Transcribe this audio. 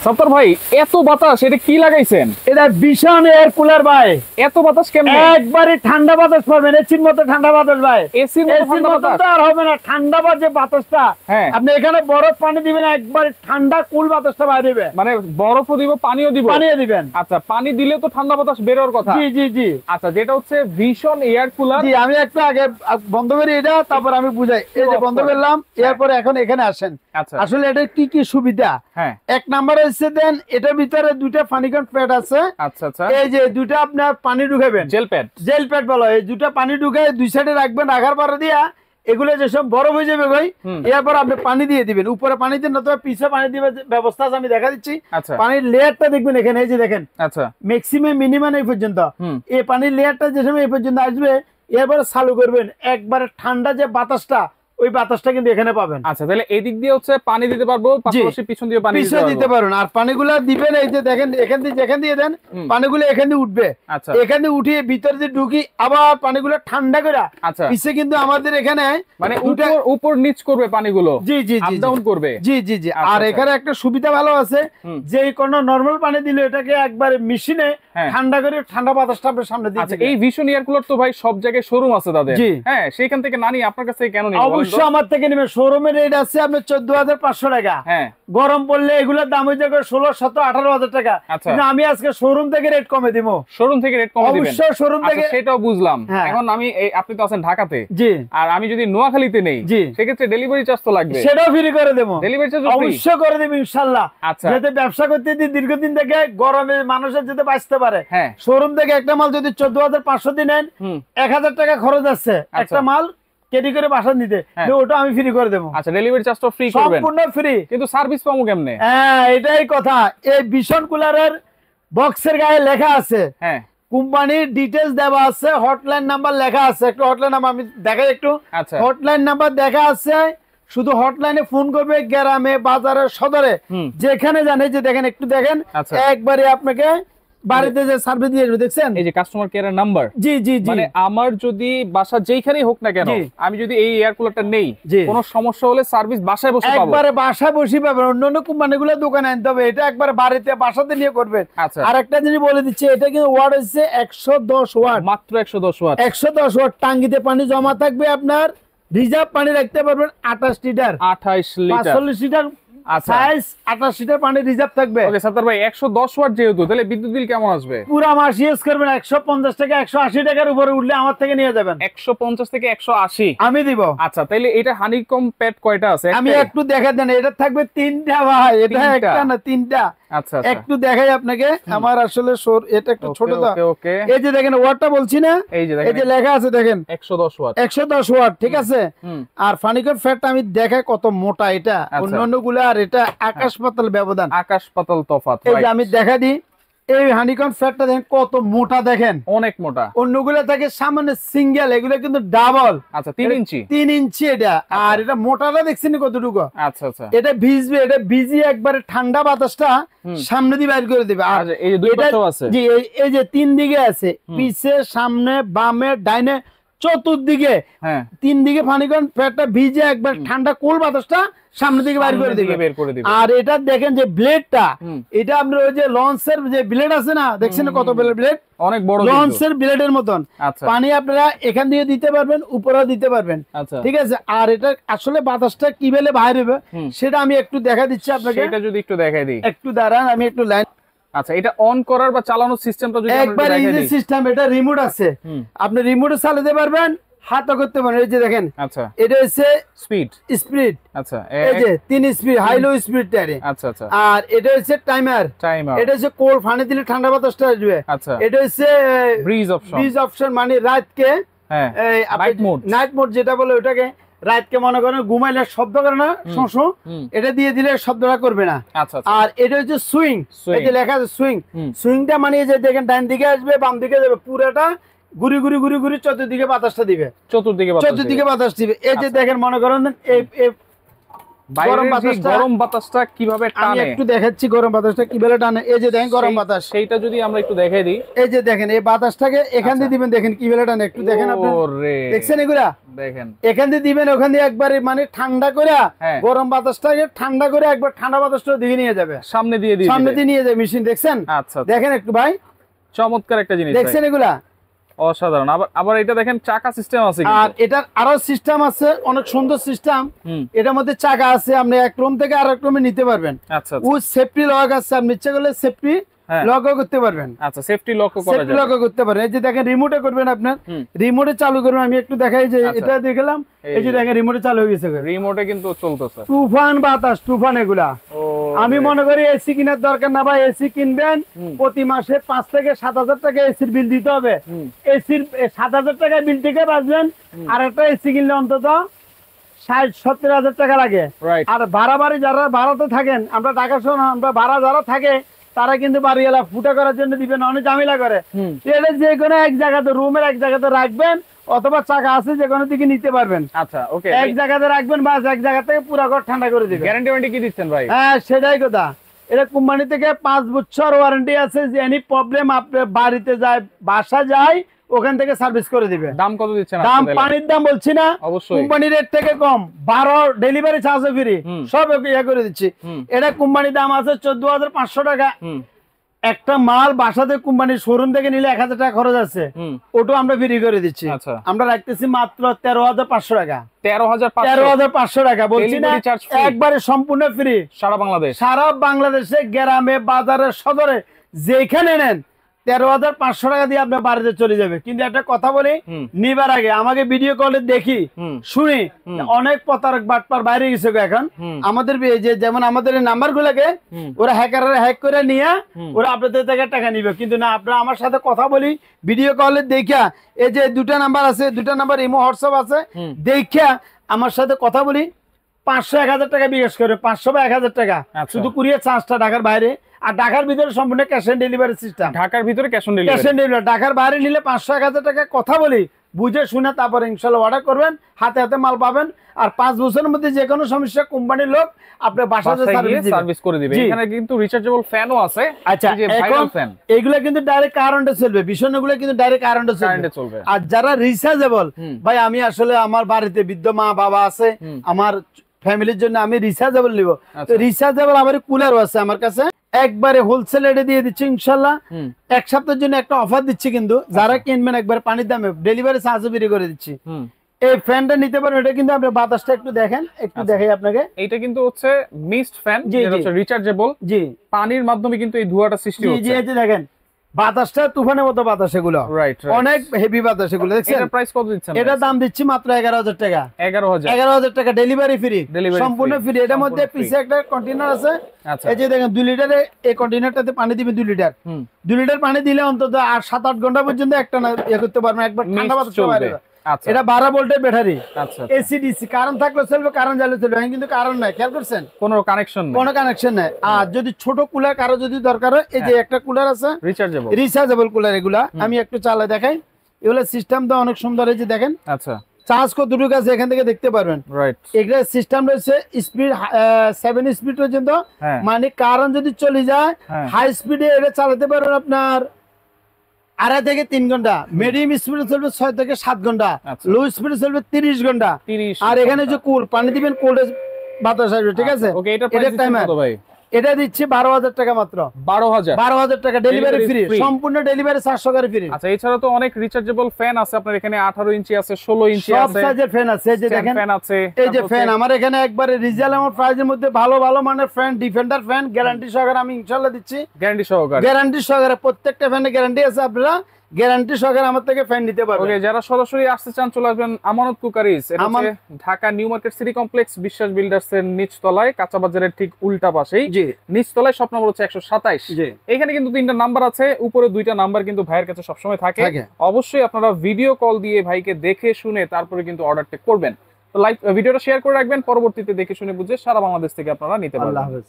সত্তর ভাই এত বাতাস, এটা কি লাগাইছেন? এটা ভীষণ এয়ার কুলার ভাই। এত বাতাস কেমনে? একবারে ঠান্ডা বাতাস পাবেন, এসির মতো ঠান্ডা বাতাস ভাই। এসির মতো তো আর হবে না, ঠান্ডা যে বাতাসটা, হ্যাঁ আপনি এখানে বরফ পানি দিবেন, একবারে ঠান্ডা কুল বাতাসটা বাইরে, মানে বরফও দিব পানিও দিব। পানিও দিবেন। আচ্ছা, পানি দিলে তো ঠান্ডা বাতাস বেরোর কথা। জি জি জি। আচ্ছা, যেটা হচ্ছে ভীষণ এয়ার কুলার। জি, আমি একটু আগে বন্ধ করি এটা, তারপর আমি বুঝাই। এই যে বন্ধ করলাম, এরপরে এখন এখানে আসেন। আচ্ছা, আসলে এটা কি কি সুবিধা? হ্যাঁ, এক নাম্বারে হচ্ছে দেন এটার ভিতরে দুইটা ফানিকন প্যাড আছে। আচ্ছা আচ্ছা, এই যে দুইটা আপনার পানি ঢুকাবেন, জেল প্যাড। জেল প্যাড বলো। এই দুইটা পানি ঢুকায় দুই সাইডে রাখবেন, রাখার পরে দিয়া এগুলো যেসব বরফ হয়ে যাবে ভাই, এরপর আপনি পানি দিয়ে দিবেন। উপরে পানি দিন, অথবা পিছে পানি দিবে ব্যবস্থা আছে, আমি দেখা দিচ্ছি। আচ্ছা, পানির লেয়ারটা দেখবেন এখানে, এই যে দেখেন, আচ্ছা, ম্যাক্সিমাম মিনিমাম এই পর্যন্ত। এই পানির লেয়ারটা যে সময় এই পর্যন্ত আসবে, এরপরে চালু করবেন, একবারে ঠান্ডা যে বাতাসটা, ওই বাতাসটা কিন্তু এখানে পাবেন। আচ্ছা, তাহলে এদিক দিয়ে হচ্ছে পানি দিতে পারবো, পাশাপাশি পিছন দিয়ে পানি দিতে পারবেন। আর পানিগুলো দিবেন এই যে দেখেন, এখান থেকে যেখান দিয়ে দেন পানিগুলো এখান দিয়ে উঠবে। আচ্ছা, এখান দিয়ে উঠিয়ে ভিতর দিয়ে ঢুকি, আবার পানিগুলো ঠান্ডা করে আচ্ছা, পিছে কিন্তু আমাদের এখানে মানে উপর নিচ করবে পানিগুলো। জি জি আপ ডাউন করবে। জি জি জি। আর এখানে একটা সুবিধা ভালো আছে, যে কোনো নরমাল পানি দিলে এটাকে একবারে মেশিনে ঠান্ডা করে ঠান্ডা বাতাসটা আপনার সামনে দিয়ে। আচ্ছা, এই ভীষণ এয়ার কুলার তো ভাই সব জায়গায় শোরুম আছে তাদের। হ্যাঁ, সেইখান থেকে না নিয়ে আপনার কাছে কেন নিব? অবশ্যই আমার থেকে নেবেন। শোরুমের রেট আছে আপনার 14,500 টাকা। হ্যাঁ, গরম পড়লে এগুলোর দাম হয়ে যাবে 16, 17, 18,000 টাকা। কিন্তু আমি আজকে শোরুম থেকে রেট কমে দিব। শোরুম থেকে রেট কমে দিবেন? অবশ্যই শোরুম থেকে। সেটাও বুঝলাম। এখন আমি আপনি তো আছেন ঢাকাতে, জি, আর আমি যদি নোয়াখালীতে নেই, জি, সেক্ষেত্রে ডেলিভারি চার্জ তো লাগবে। সেটাও ফ্রি করে দেব। ডেলিভারি চার্জ অবশ্যই করে দেব ইনশাআল্লাহ। আচ্ছা, যাতে ব্যবসা করতে দীর্ঘদিন থেকে গরমে মানুষের যাতে বাঁচতে পারে। হ্যাঁ, শোরুম থেকে একটা মাল যদি 14,500 দিয়ে নেন, 1,000 টাকা খরচ আছে একটা মাল কেডি করে বাসা নিতে, ওটা আমি ফ্রি করে দেবো। আচ্ছা, ডেলিভারি চার্জটা ফ্রি করবেন? সম্পূর্ণ ফ্রি। কিন্তু সার্ভিস পাবো কেমনে? হ্যাঁ, এটাই কথা। এই ভীষণ কুলারের বক্সের গায়ে লেখা আছে, হ্যাঁ, কোম্পানির ডিটেইলস দেওয়া আছে, হটলাইন নাম্বার লেখা আছে। একটু হটলাইন নাম্বার আমি দেখাই একটু। আচ্ছা, হটলাইন নাম্বার দেখা আছে, শুধু হটলাইনে ফোন করবে। গ্রামে, বাজারে, সদরে যেখানে জানে, যে দেখেন একটু দেখেন, একবারে আপনাকে বাড়িতে যে সার্ভিস দিয়ে আসবে। দেখছেন এই যে কাস্টমার কেয়ারের নাম্বার। জি জি জি। মানে আমার যদি বাসা যেখানেই হোক না কেন, আমি যদি এই এয়ার কুলারটা নেই, কোনো সমস্যা হলে সার্ভিস বাসায় বসে পাবো? একবারে বাসায় বসে পাবেন। অন্যান্য কোম্পানিগুলো দোকানে আনতে হবে, এটা একবারে বাড়িতে বাসাতে নিয়ে করবেন। আর একটা জিনিস বলে দিচ্ছি, এটা কিন্তু ওয়াট হচ্ছে 110 ওয়াট, মাত্র 110 ওয়াট। 110 ওয়াট। টাঙ্গিতে পানি জমা থাকবে, আপনার রিজার্ভ পানি রাখতে পারবেন 28 litre, 28 litre, 45 litre size, 28 litre পানি রিজার্ভ থাকবে। ওকে সাত্তার ভাই, 110 ওয়াট যেহেতু, তাহলে বিদ্যুৎ বিল কেমন আসবে? পুরো মাস ইউজ করবেন, 150 থেকে 180 টাকার উপরে উঠলে আমার থেকে নিয়ে যাবেন। 150 থেকে 180 আমি দিব। আচ্ছা, তাইলে এটা হানিকম প্যাড কয়টা আছে? আমি একটু দেখা দেন, এটা থাকবে 3টা ভাই, এটা একটা না 3টা। আচ্ছা, একটু দেখাই আপনাকে। আমার আসলে এটা একটু ছোট তো। ওকে, এই যে দেখেন ওয়াটটা বলছি না, এই যে লেখা আছে দেখেন 110 ওয়াট, 110 ওয়াট, ঠিক আছে। আর ফানিকন ফ্যাটটা আমি দেখাই কত মোটা এটা, অন্যান্য গুলো আর এটা আকাশ পাতাল ব্যবধান, আকাশ পাতাল তফাৎ। এই যে আমি দেখা দিই, এই হানিকন ফ্যাটটা দেখেন কত মোটা, দেখেন অনেক মোটা। অন্যগুলো থাকে সামান্য সিঙ্গেল, এগুলো কিন্তু ডাবল। আচ্ছা, 3 ইঞ্চি, 3 ইঞ্চি এটা। আর এটা মোটাটা দেখছেন কতটুকু? আচ্ছা আচ্ছা, এটা ভিজবে, এটা ভিজিয়ে একবারে ঠান্ডা বাতাসটা সামনে দিয়ে বাইর করে দিবে। আর এই যে দুই পাশেও আছে, জি, এই যে 3 দিকে আছে, পিছে, সামনে, বামে, ডাইনে, চতুর্দিকে, 3 দিকে ফানিকন ফ্যাটটা ভিজে একবার ঠান্ডা কোল বাতাসটা সামনে দিকে বাইর করে দিবে। আর এটা দেখেন যে ব্লেডটা, এটা আপনার ওই যে লঞ্চের যে ব্লেড আছে না, দেখছেন কত ব্লেড, অনেক বড় লঞ্চের ব্লেডের মতন। পানি আপনারা এখান দিয়ে দিতে পারবেন, উপরেও দিতে পারবেন, ঠিক আছে। আর এটা আসলে বাতাসটা কি বেলে বাইর হবে, সেটা আমি একটু দেখা দিচ্ছি আপনাকে। এটা যদি একটু দেখাই দিই, একটু দাঁড়ান, আমি একটু লাইন। আচ্ছা, এটা অন করার বা চালানোর সিস্টেমটা যদি একবার ইজি সিস্টেম, এটা রিমোট আছে, আপনি রিমোটে চালাতে পারবেন, হাতও করতে পারেন। এই যে দেখেন, আচ্ছা, এটা হচ্ছে স্পিড, আচ্ছা, এই যে 3 স্পিড, হাই লো স্পিড টারে, আচ্ছা আচ্ছা। আর এটা হচ্ছে টাইমার, এটা হচ্ছে কোল্ড, পানি দিলে ঠান্ডা বাতাসটা আসবে। আচ্ছা, এটা হচ্ছে ব্রিজ অপশন, মানে রাতকে নাইট মোড যেটা বলে, ওটাকে রাতকে মনে করেন ঘুমাইলে শব্দ করে না, শোঁ, এটা দিয়ে দিলে শব্দটা করবে না। আর এটা হচ্ছে সুইং, এই যে লেখা আছে সুইং, সুইংটা মানে যে দেখেন ডান দিকে আসবে, বাম দিকে যাবে, পুরোটা ঘুরি ঘুরি ঘুরি ঘুরি চতুর্দিকে বাতাসটা দিবে, চতুর্দিকে বাতাস দিবে। এই যে দেখেন মনে করেন গরম বাতাসটা কিভাবে টানে আমি একটু দেখাচ্ছি গরম বাতাসটা কিভাবে টানে। এই যে দেখেন গরম বাতাস, সেইটা যদি আমরা একটু দেখাই দিই, এই যে দেখেন এই বাতাসটাকে এখান দিয়ে দিবেন, দেখেন কিভাবে টানে একটু দেখেন আপনারা, দেখছেন এগুলা, দেখেন এখান দিয়ে দিবেন, ওখান দিয়ে একবারে মানে ঠান্ডা করে গরম বাতাসটাকে ঠান্ডা করে একবার ঠান্ডা বাতাসটা দিকে নিয়ে যাবে, সামনে দিয়ে নিয়ে যাবে মেশিন। দেখছেন? আচ্ছা দেখেন একটু ভাই, চমৎকার একটা জিনিস, দেখছেন এগুলা অসাধারণ। আবার এটা দেখেন চাকা সিস্টেম আছে, আর এটার আরো সিস্টেম আছে, অনেক সুন্দর সিস্টেম। এটার মধ্যে চাকা আছে, আপনি এক রুম থেকে আরেক রুমে নিতে পারবেন। আচ্ছা, ও সেফটি লক আছে, আপনি ইচ্ছা করলে সেফটি লকও করতে পারবেন। আচ্ছা, সেফটি লকও করা যাবে, সেফটি লকও করতে পারেন। এই যে দেখেন রিমোটে করবেন, আপনার রিমোটে চালু করবেন। আমি একটু দেখাই যে এটা দেখলাম, এই যে দেখেন রিমোটে চালু হয়ে গেছে, রিমোটে কিন্তু চলতেছে। তুফান বাতাস, তুফান এগুলা। আমি মনে করি এসি কেনার দরকার না ভাই, এসি কিনবেন প্রতি মাসে 5 থেকে 7,000 টাকা এসির বিল দিতে হবে। এসির 7,000 টাকা বিল থেকে বাঁচবেন, আর একটা এসি কিনলে অন্তত 60-70,000 টাকা লাগে। আর ভাড়া বাড়ি যারা ভাড়াতে থাকেন, আমরা ঢাকা শহর, আমরা ভাড়া যারা থাকে তারা কিন্তু বাড়িওয়ালা ফুটা করার জন্য দিবেন, অনেক ঝামেলা করে। এটা যে কোনো এক জায়গাতে, রুমের এক জায়গাতে রাখবেন, অথবা চাকা আছে যে কোনো দিকে নিতে পারবেন। আচ্ছা, ওকে, এক জায়গাতে রাখবেন, বাস এক জায়গা থেকে পুরো ঘর ঠান্ডা করে দিবেন। গ্যারান্টি ওয়ারেন্টি কি দিচ্ছেন ভাই? হ্যাঁ, সেটাই কথা। এটা কোম্পানি থেকে 5 বছর ওয়ারেন্টি আছে, যে এনি প্রবলেম আপনার বাড়িতে যায়, বাসা যায়, ওখান থেকে সার্ভিস করে দিবে। দাম কত দিচ্ছেন? দাম পানির দাম বলছি না, কোম্পানি রেট থেকে কম, 12 ডেলিভারি চার্জ ফ্রি, সব ইয়ে করে দিচ্ছি। এটা কোম্পানির দাম আছে 14,500 টাকা। একটা মাল বাসাতে কোম্পানির শোরুম থেকে নিলে 1,000 টাকা খরচ আছে, ওটা আমরা ফ্রি করে দিচ্ছি। আমরা রাখতেছি মাত্র 13,500 টাকা। 13,500 টাকা বলছি না, একবারে সম্পূর্ণ ফ্রি, সারা বাংলাদেশ, সারা বাংলাদেশে, গ্রামে, বাজারে, সদরে যেখানে নেন 13,500 টাকা দিয়ে আপনার বাড়িতে চলে যাবে। কিন্তু একটা কথা বলি, নিবার আগে আমাকে ভিডিও কলে দেখি শুনি, অনেক প্রতারক বাটপার বাইরে গেছে এখন। আমাদের যে যেমন আমাদের নাম্বার গুলাকে ওরা হ্যাকাররা হ্যাক করে নিয়ে ওরা আপনাদের থেকে টাকা নিবে, কিন্তু না, আপনারা আমার সাথে কথা বলি ভিডিও কলে দেখা, এই যে 2টা নাম্বার আছে, 2টা নাম্বার ইমো হোয়াটসঅ্যাপ আছে, দেখা আমার সাথে কথা বলি, 500-1,000 টাকা বিকাশ করে, 500 বা 1,000 টাকা শুধু কুরিয়ার চার্জটা ঢাকার বাইরে, আর ঢাকার ভিতরে সম্পূর্ণ ক্যাশ অন ডেলিভারি সিস্টেম। ঢাকার ভিতরে ক্যাশ অন ডেলিভারি, ঢাকার বাইরে নিলে 500-1,000 টাকা কথা বলি, বুঝে শুনে তারপর ইনশাআল্লাহ অর্ডার করবেন, হাতে হাতে মাল পাবেন। আর 5 বছরের মধ্যে যে কোনো সমস্যা কোম্পানির লোক আপনার বাসাতে সার্ভিস করে দিবে। এখানে কিন্তু রিচার্জেবল ফ্যানও আছে। আচ্ছা, এখন এগুলা কিন্তু ডাইরেক্ট কারেন্টে চলবে, বিষয়গুলো কিন্তু ডাইরেক্ট কারেন্টে চলবে। আর যারা রিচার্জেবল, ভাই আমি আসলে আমার বাড়িতে বৃদ্ধ মা বাবা আছে, আমার ফ্যামিলির জন্য আমি রিচার্জেবল নিব, তো রিচার্জেবল আমার কুলারও আছে আমার কাছে, একবারে হোলসেল রেটে দিয়ে দিচ্ছি ইনশাআল্লাহ। 1 সপ্তাহের জন্য একটা অফার দিচ্ছি, কিন্তু যারা কিনবেন একবার পানির দামে ডেলিভারি চার্জও ফ্রি করে দিচ্ছি। এই ফ্যানটা নিতে পারেন, এটা কিন্তু আপনি বাতাসটা একটু দেখেন, একটু দেখাই আপনাকে। এটা কিন্তু হচ্ছে মিস্ট ফ্যান, যেটা হচ্ছে রিচার্জেবল, জি, পানির মাধ্যমে কিন্তু এই ধোঁয়াটা সৃষ্টি হচ্ছে। জি, এই যে দেখেন বাতাসটা তুফানের মতো বাতাস, এগুলো অনেক হেভি বাতাস এগুলো, দেখছেন? এটা প্রাইস কত দিচ্ছেন? এটা দাম দিচ্ছি মাত্র 11,000 টাকা। 11,000 টাকা, ডেলিভারি ফ্রি, সম্পূর্ণ ফ্রি। এটার মধ্যে পিছে একটা কন্টেইনার আছে, এই যে দেখেন 2 লিটারে, এই কন্টেইনারটাতে পানি দিবেন 2 লিটার। 2 লিটার পানি দিলে অন্তত 8-7-8 ঘন্টা পর্যন্ত একটা না ইয়ে করতে পারবেন, একবার ঠান্ডা বাতাস চলবে। এটা 12 ভোল্টের ব্যাটারি, এসি ডিসি, কারেন্ট থাকলে চলবে, কারেন্ট জ্বালে চলবে, কিন্তু কারেন্ট নাই, খেয়াল করছেন? কোনো কানেকশন নাই। আর যদি ছোট কুলার কারো যদি দরকার হয়, এই যে একটা কুলার আছে রিচার্জেবল কুলার, এগুলা আমি একটু চালা দেখাই। এগুলা সিস্টেমটা অনেক সুন্দর, এই যে দেখেন, আচ্ছা, চার্জ কতটুকু আছে এখান থেকে দেখতে পারবেন। এগুলা সিস্টেম রয়েছে স্পিড 7 স্পিড পর্যন্ত, মানে কারেন্ট যদি চলে যায় হাই স্পিডে এটা চালাতে পারবেন আপনার 2.5 থেকে 3 ঘন্টা, মিডিয়াম স্পিডে চলবে 6 থেকে 7 ঘন্টা, লো স্পিডে চলবে 30 ঘন্টা। আর এখানে যে কুল পানি দিবেন, কোল্ড বাতাস আসবে, ঠিক আছে? এটা দিচ্ছি 12,000 টাকা মাত্র। 12,000 টাকা, ডেলিভারি ফ্রি, সম্পূর্ণ ডেলিভারি চার্জ সহকারে ফ্রি। আচ্ছা, এছাড়া তো অনেক রিচার্জেবল ফ্যান আছে আপনার এখানে, 18 ইঞ্চি আছে, 16 ইঞ্চি আছে, সব সাইজের ফ্যান আছে। এই যে দেখেন ফ্যান আছে, এই যে ফ্যান আমার এখানে একবারে রিজনেবল প্রাইসের মধ্যে ভালো ভালো মানের ফ্যান, ডিফেন্ডার ফ্যান, গ্যারান্টি সহকারে আমি ইনশাআল্লাহ দিচ্ছি। গ্যারান্টি সহকারে প্রত্যেকটা ফ্যানে গ্যারান্টি আছে, আপনারা গ্যারান্টি সহকারে আমার থেকে ফ্যান নিতে পারবেন। ওকে, যারা সরাসরি আসতে চান চলে আসবেন আমানত কুকারিজ, এটা হচ্ছে Dhaka new market city complex, বিশ্বাস বিল্ডার্স এর নিচ তলায়, কাঁচা বাজারের ঠিক উল্টা পাশেই, জি, নিচ তলায়, শপ নম্বর হচ্ছে 127। এখানে কিন্তু 3টা নাম্বার আছে, উপরে 2টা নাম্বার কিন্তু ভাইয়ের কাছে সবসময় থাকে। অবশ্যই আপনারা ভিডিও কল দিয়ে ভাইকে দেখে শুনে তারপরে কিন্তু অর্ডারটা করবেন। তো লাইভ ভিডিওটা শেয়ার করে রাখবেন, পরবর্তীতে দেখে শুনে বুঝে সারা বাংলাদেশ থেকে আপনারা নিতে পারবেন। আল্লাহ হাফেজ।